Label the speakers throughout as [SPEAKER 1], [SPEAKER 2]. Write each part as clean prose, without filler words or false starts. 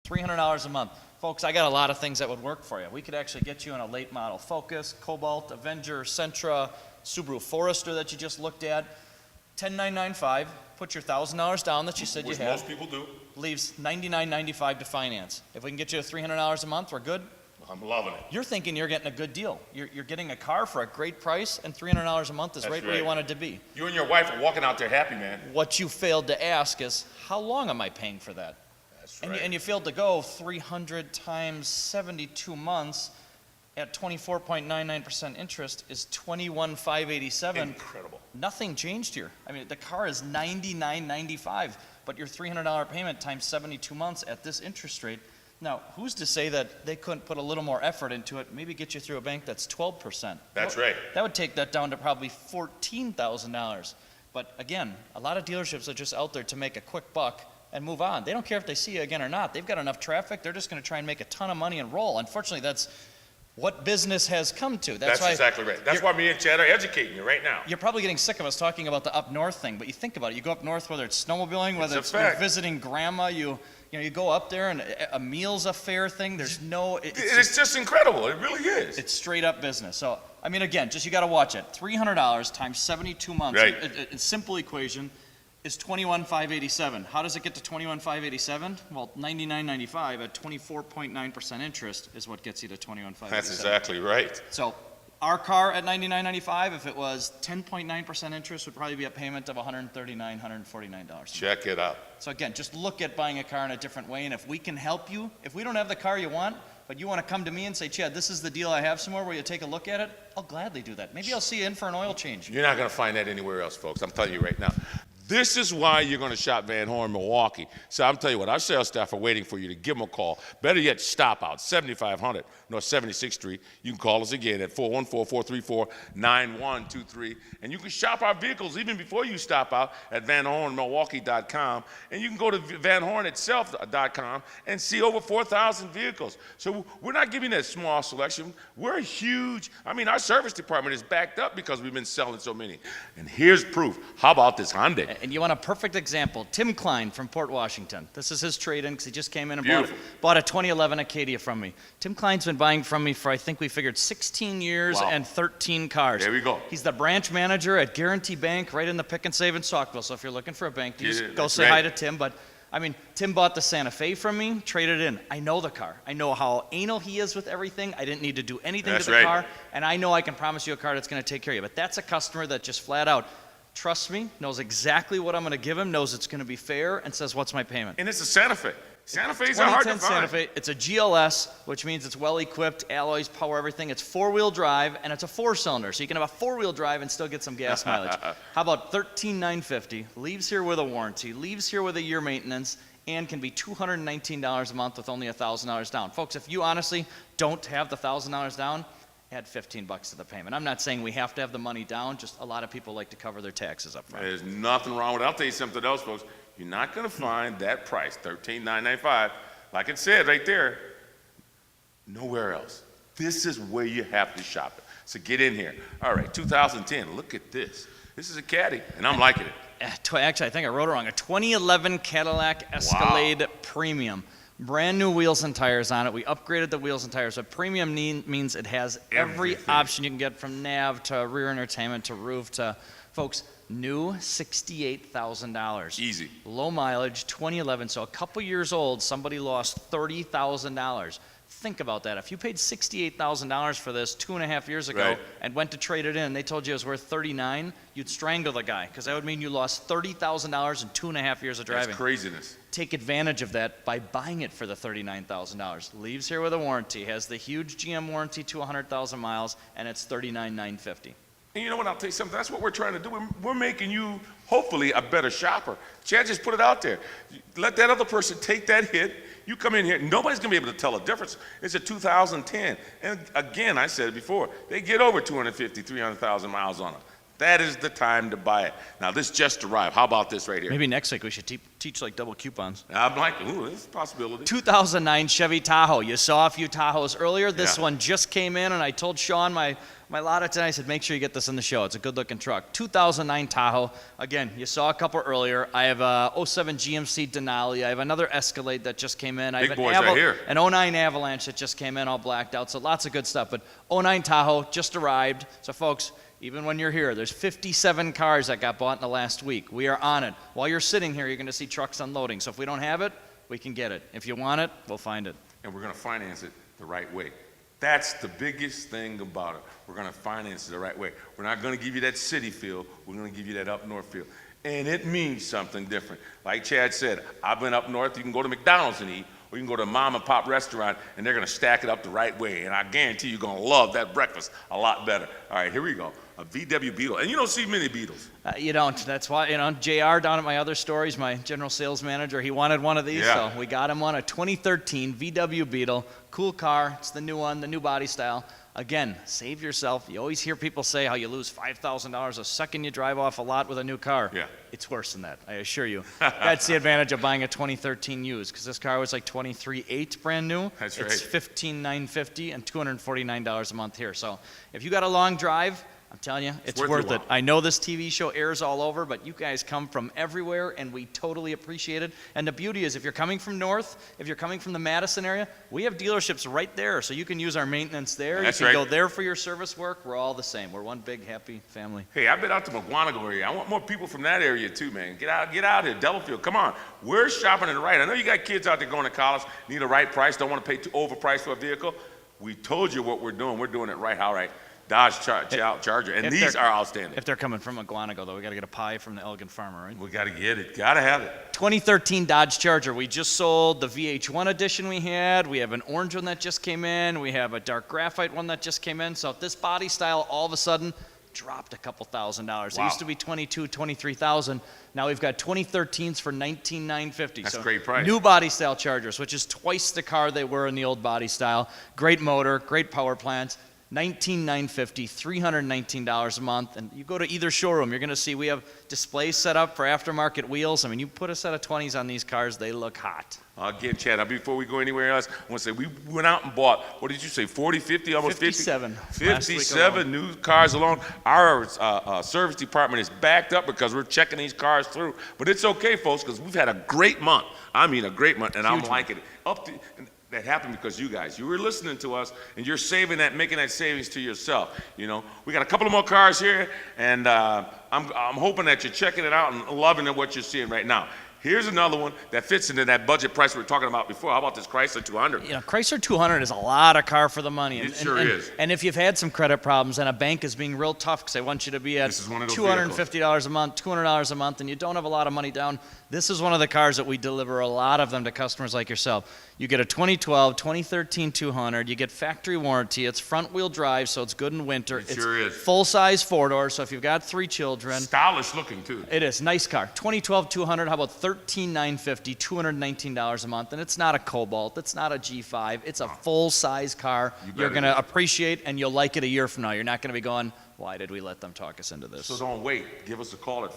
[SPEAKER 1] $300 a month. Folks, I got a lot of things that would work for you. We could actually get you in a late model Focus, Cobalt, Avenger, Sentra, Subaru Forester that you just looked at. 10995, put your $1,000 down that you said you had.
[SPEAKER 2] Which most people do.
[SPEAKER 1] Leaves $99.95 to finance. If we can get you to $300 a month, we're good.
[SPEAKER 2] I'm loving it.
[SPEAKER 1] You're thinking you're getting a good deal. You're getting a car for a great price, and $300 a month is right where you want it to be.
[SPEAKER 2] You and your wife are walking out there happy, man.
[SPEAKER 1] What you failed to ask is, how long am I paying for that?
[SPEAKER 2] That's right.
[SPEAKER 1] And you failed to go 300 times 72 months at 24.99% interest is $21,587.
[SPEAKER 2] Incredible.
[SPEAKER 1] Nothing changed here. I mean, the car is $99.95, but your $300 payment times 72 months at this interest rate. Now, who's to say that they couldn't put a little more effort into it, maybe get you through a bank that's 12%?
[SPEAKER 2] That's right.
[SPEAKER 1] That would take that down to probably $14,000. But again, a lot of dealerships are just out there to make a quick buck and move on. They don't care if they see you again or not. They've got enough traffic. They're just going to try and make a ton of money and roll. Unfortunately, that's what business has come to.
[SPEAKER 2] That's
[SPEAKER 1] why
[SPEAKER 2] exactly right. That's why me and Chad are educating you right now.
[SPEAKER 1] You're probably getting sick of us talking about the up north thing, but you think about it. You go up north, whether it's snowmobiling, whether it's you're visiting grandma, you go up there and a meal's a fair thing. There's no...
[SPEAKER 2] It's just incredible. It really is.
[SPEAKER 1] It's straight up business. So, I mean, again, just you got to watch it. $300 times 72 months.
[SPEAKER 2] Right.
[SPEAKER 1] A simple equation is $21,587. How does it get to $21,587? Well, $99.95 at 24.9% interest is what gets you to $21,587.
[SPEAKER 2] That's exactly right.
[SPEAKER 1] So our car at $99.95, if it was 10.9% interest, would probably be a payment of $139, $149.
[SPEAKER 2] Check it out.
[SPEAKER 1] So again, just look at buying a car in a different way, and if we can help you, if we don't have the car you want, but you want to come to me and say, Chad, this is the deal I have somewhere, will you take a look at it? I'll gladly do that. Maybe I'll see you in for an oil change.
[SPEAKER 2] You're not going to find that anywhere else, folks. I'm telling you right now. This is why you're going to shop Van Horn Milwaukee. So I'm telling you what, our sales staff are waiting for you to give them a call. Better yet, stop out, 7500 North 76th Street. You can call us again at 414-434-9123. And you can shop our vehicles even before you stop out at vanhornmilwaukee.com. And you can go to vanhornitself.com and see over 4,000 vehicles. So we're not giving that small selection. We're huge. I mean, our service department is backed up because we've been selling so many. And here's proof. How about this Hyundai?
[SPEAKER 1] And you want a perfect example. Tim Klein from Port Washington. This is his trade-in because he just came in and
[SPEAKER 2] Beautiful.
[SPEAKER 1] bought a 2011 Acadia from me. Tim Klein's been buying from me for, I think we figured 16 years
[SPEAKER 2] Wow.
[SPEAKER 1] and 13 cars.
[SPEAKER 2] There we go.
[SPEAKER 1] He's the branch manager at Guarantee Bank right in the Pick and Save in Saukville. So if you're looking for a bank, you just go say hi to Tim. But I mean, Tim bought the Santa Fe from me, traded in. I know the car. I know how anal he is with everything. I didn't need to do anything to the car. And I know I can promise you a car that's going to take care of you. But that's a customer that just flat out trusts me, knows exactly what I'm going to give him, knows it's going to be fair, and says, what's my payment?
[SPEAKER 2] And it's a Santa Fe. Santa Fe's are hard to find.
[SPEAKER 1] Santa Fe. It's a GLS, which means it's well-equipped, alloys, power, everything. It's four-wheel drive, and it's a four-cylinder, so you can have a four-wheel drive and still get some gas mileage. How about $13,950? Leaves here with a warranty, leaves here with a year maintenance, and can be $219 a month with only $1,000 down. Folks, if you honestly don't have the $1,000 down, add $15 to the payment. I'm not saying we have to have the money down, just a lot of people like to cover their taxes up front.
[SPEAKER 2] There's nothing wrong with it. I'll tell you something else, folks. You're not going to find that price, $13,995, like it said right there, nowhere else. This is where you have to shop it. So get in here. All right, 2010, look at this. This is a Caddy, and I'm liking it.
[SPEAKER 1] Actually, I think I wrote it wrong. A 2011 Cadillac Escalade Premium. Brand new wheels and tires on it. We upgraded the wheels and tires. What premium means it has every option you can get, from nav to rear entertainment to roof to, folks, new $68,000.
[SPEAKER 2] Easy.
[SPEAKER 1] Low mileage, 2011. So a couple years old, somebody lost $30,000. Think about that. If you paid $68,000 for this 2.5 years ago and went to trade it in, and they told you it was worth $39,000, you'd strangle the guy, because that would mean you lost $30,000 in 2.5 years of driving.
[SPEAKER 2] That's craziness.
[SPEAKER 1] Take advantage of that by buying it for the $39,000. Leaves here with a warranty, has the huge GM warranty to 100,000 miles, and it's $39,950.
[SPEAKER 2] And you know what, I'll tell you something, that's what we're trying to do. We're making you, hopefully, a better shopper. Chad just put it out there. Let that other person take that hit. You come in here, nobody's going to be able to tell a difference. It's a 2010. And again, I said it before, they get over 250, 300,000 miles on them. That is the time to buy it. Now, this just arrived. How about this right here?
[SPEAKER 1] Maybe next week we should teach like double coupons.
[SPEAKER 2] I'm like, ooh, this is a possibility.
[SPEAKER 1] 2009 Chevy Tahoe. You saw a few Tahoes earlier. This one just came in, and I told Sean, my my lot tonight, I said, make sure you get this in the show. It's a good-looking truck. 2009 Tahoe. Again, you saw a couple earlier. I have a 07 GMC Denali. I have another Escalade that just came in. I have
[SPEAKER 2] Big boys right here.
[SPEAKER 1] an 09 Avalanche that just came in, all blacked out. So lots of good stuff. But 09 Tahoe just arrived. So, folks, even when you're here, there's 57 cars that got bought in the last week. We are on it. While you're sitting here, you're going to see trucks unloading. So if we don't have it, we can get it. If you want it, we'll find it.
[SPEAKER 2] And we're going to finance it the right way. That's the biggest thing about it. We're going to finance it the right way. We're not going to give you that city feel. We're going to give you that up north feel. And it means something different. Like Chad said, I've been up north. You can go to McDonald's and eat, or you can go to a mom and pop restaurant, and they're going to stack it up the right way. And I guarantee you're going to love that breakfast a lot better. All right, here we go. A VW Beetle. And you don't see many Beetles.
[SPEAKER 1] You don't. That's why, JR down at my other stores, my general sales manager, he wanted one of these,
[SPEAKER 2] Yeah.
[SPEAKER 1] so we got him one, a 2013 VW Beetle. Cool car. It's the new one, the new body style. Again, save yourself. You always hear people say how you lose $5,000 the second you drive off a lot with a new car.
[SPEAKER 2] Yeah.
[SPEAKER 1] It's worse than that, I assure you. That's the advantage of buying a 2013 used, because this car was like $23,800 brand new.
[SPEAKER 2] That's
[SPEAKER 1] It's
[SPEAKER 2] right.
[SPEAKER 1] $15,950 and $249 a month here. So if you got a long drive, I'm telling you, it's
[SPEAKER 2] worth
[SPEAKER 1] worth
[SPEAKER 2] your
[SPEAKER 1] it.
[SPEAKER 2] while.
[SPEAKER 1] I know this TV show airs all over, but you guys come from everywhere, and we totally appreciate it. And the beauty is, if you're coming from north, if you're coming from the Madison area, we have dealerships right there, so you can use our maintenance there.
[SPEAKER 2] That's
[SPEAKER 1] you can
[SPEAKER 2] right.
[SPEAKER 1] go there for your service work. We're all the same. We're one big, happy family.
[SPEAKER 2] Hey, I've been out to Milwaukee area. I want more people from that area too, man. Get out here, Delafield. Come on. We're shopping it right. I know you got kids out there going to college, need a right price, don't want to pay too overpriced for a vehicle. We told you what we're doing. We're doing it right. All right. Dodge Charger, and
[SPEAKER 1] If
[SPEAKER 2] these
[SPEAKER 1] they're-
[SPEAKER 2] are outstanding.
[SPEAKER 1] If they're coming from Aguanago, though, we got to get a pie from the Elgin farmer, right?
[SPEAKER 2] We got to get it. Got to have it.
[SPEAKER 1] 2013 Dodge Charger. We just sold the VH1 edition we had. We have an orange one that just came in. We have a dark graphite one that just came in. So this body style all of a sudden dropped a couple $1,000s. It
[SPEAKER 2] Wow.
[SPEAKER 1] used to be $22,000, $23,000. Now we've got 2013s for $19,950.
[SPEAKER 2] That's
[SPEAKER 1] so
[SPEAKER 2] a great price.
[SPEAKER 1] New body style Chargers, which is twice the car they were in the old body style. Great motor, great power plants. $19,950, $319 a month. And you go to either showroom, you're going to see we have displays set up for aftermarket wheels. I mean, you put a set of 20s on these cars, they look hot.
[SPEAKER 2] Again, Chad, before we go anywhere else, I want to say we went out and bought, what did you say, 40, 50, almost 50?
[SPEAKER 1] 57 last week
[SPEAKER 2] 57 new cars alone. Our service department is backed up because we're checking these cars through. But it's okay, folks, because we've had a great month. I mean, a great month, and I'm liking it. That happened because you guys, you were listening to us, and you're saving that, making that savings to yourself. We got a couple of more cars here, and I'm hoping that you're checking it out and loving what you're seeing right now. Here's another one that fits into that budget price we were talking about before. How about this Chrysler 200?
[SPEAKER 1] Chrysler 200 is a lot of car for the money.
[SPEAKER 2] It sure is.
[SPEAKER 1] And if you've had some credit problems and a bank is being real tough because they want you to be at
[SPEAKER 2] This is one of those
[SPEAKER 1] $250 a month, $200 a month, and you don't have a lot of money down, this is one of the cars that we deliver a lot of them to customers like yourself. You get a 2012, 2013 200. You get factory warranty. It's front-wheel drive, so it's good in winter.
[SPEAKER 2] It sure is.
[SPEAKER 1] Full-size four-door, so if you've got 3 children.
[SPEAKER 2] Stylish looking, too.
[SPEAKER 1] It is. Nice car. 2012 200, how about $13,950, $219 a month? And it's not a Cobalt. It's not a G5. It's a full-size car. You're going to appreciate, and you'll like it a year from now. You're not going to be going, why did we let them talk us into this?
[SPEAKER 2] So don't wait. Give us a call at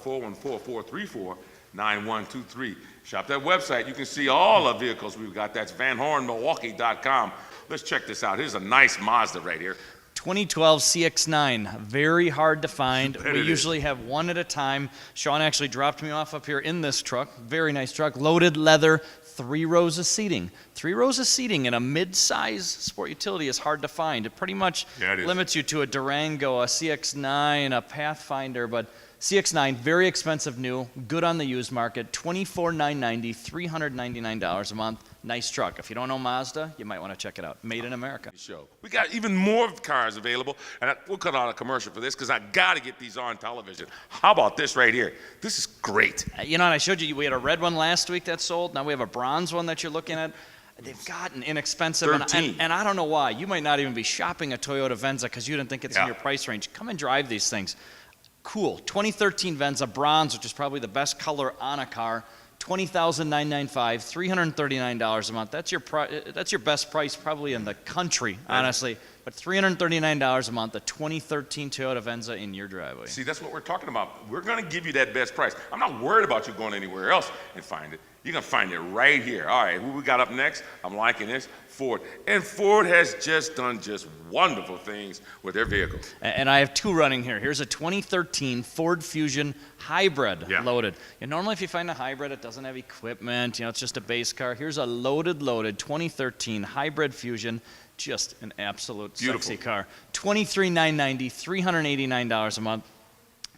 [SPEAKER 2] 414-434-9123. Shop that website. You can see all the vehicles we've got. That's VanHornMilwaukee.com. Let's check this out. Here's a nice Mazda right here.
[SPEAKER 1] 2012 CX-9, very hard to find.
[SPEAKER 2] Bet
[SPEAKER 1] We
[SPEAKER 2] it
[SPEAKER 1] usually have one at a time. Sean actually dropped me off up here in this truck. Very nice truck. Loaded leather, 3 rows of seating. 3 rows of seating in a mid-size sport utility is hard to find. It pretty much
[SPEAKER 2] Yeah, it is.
[SPEAKER 1] limits you to a Durango, a CX-9, a Pathfinder, but CX-9, very expensive new, good on the used market, $24,990, $399 a month. Nice truck. If you don't know Mazda, you might want to check it out. Made in America.
[SPEAKER 2] Show. We got even more cars available, and we'll cut out a commercial for this because I got to get these on television. How about this right here? This is great.
[SPEAKER 1] And I showed you, we had a red one last week that sold. Now we have a bronze one that you're looking at. They've gotten inexpensive,
[SPEAKER 2] 13.
[SPEAKER 1] and I don't know why. You might not even be shopping a Toyota Venza because you didn't think it's in your price range. Come and drive these things. Cool. 2013 Venza bronze, which is probably the best color on a car. $20,995, $339 a month. That's your best price probably in the country, honestly. But $339 a month, a 2013 Toyota Venza in your driveway.
[SPEAKER 2] See, that's what we're talking about. We're going to give you that best price. I'm not worried about you going anywhere else and find it. You're going to find it right here. All right, who we got up next? I'm liking this. Ford. And Ford has just done just wonderful things with their vehicles.
[SPEAKER 1] And I have two running here. Here's a 2013 Ford Fusion Hybrid loaded. Normally if you find a hybrid, it doesn't have equipment. It's just a base car. Here's a loaded 2013 Hybrid Fusion. Just an absolute sexy car. $23,990, $389 a month.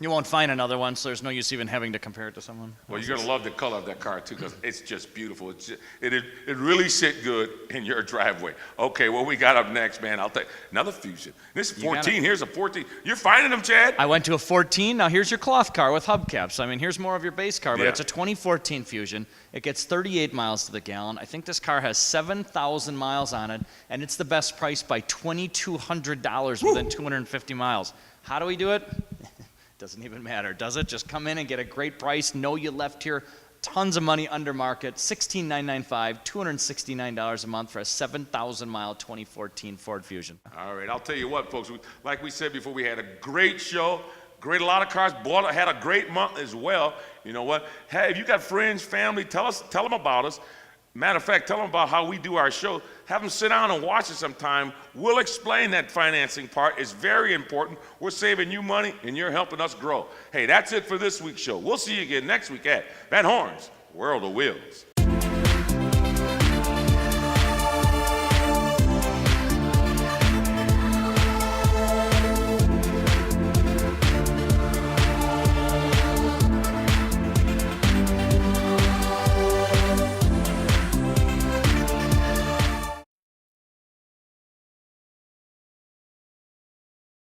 [SPEAKER 1] You won't find another one, so there's no use even having to compare it to someone.
[SPEAKER 2] Well, you're going to love the color of that car, too, because it's just beautiful. It really sit good in your driveway. Okay, what we got up next, man? I'll take another Fusion. This is 14. Here's a 14. You're finding them, Chad?
[SPEAKER 1] I went to a 14. Now here's your cloth car with hubcaps. I mean, here's more of your base car, but it's a 2014 Fusion. It gets 38 miles to the gallon. I think this car has 7,000 miles on it, and it's the best price by $2,200 within 250 miles. How do we do it? Doesn't even matter, does it? Just come in and get a great price. Know you left here tons of money under market. $16,995, $269 a month for a 7,000-mile 2014 Ford Fusion.
[SPEAKER 2] All right, I'll tell you what, folks. Like we said before, we had a great show. A lot of cars. Had a great month as well. You know what? Hey, if you got friends, family, tell them about us. Matter of fact, tell them about how we do our show. Have them sit down and watch it sometime. We'll explain that financing part. It's very important. We're saving you money, and you're helping us grow. Hey, that's it for this week's show. We'll see you again next week at Van Horn's World of Wheels.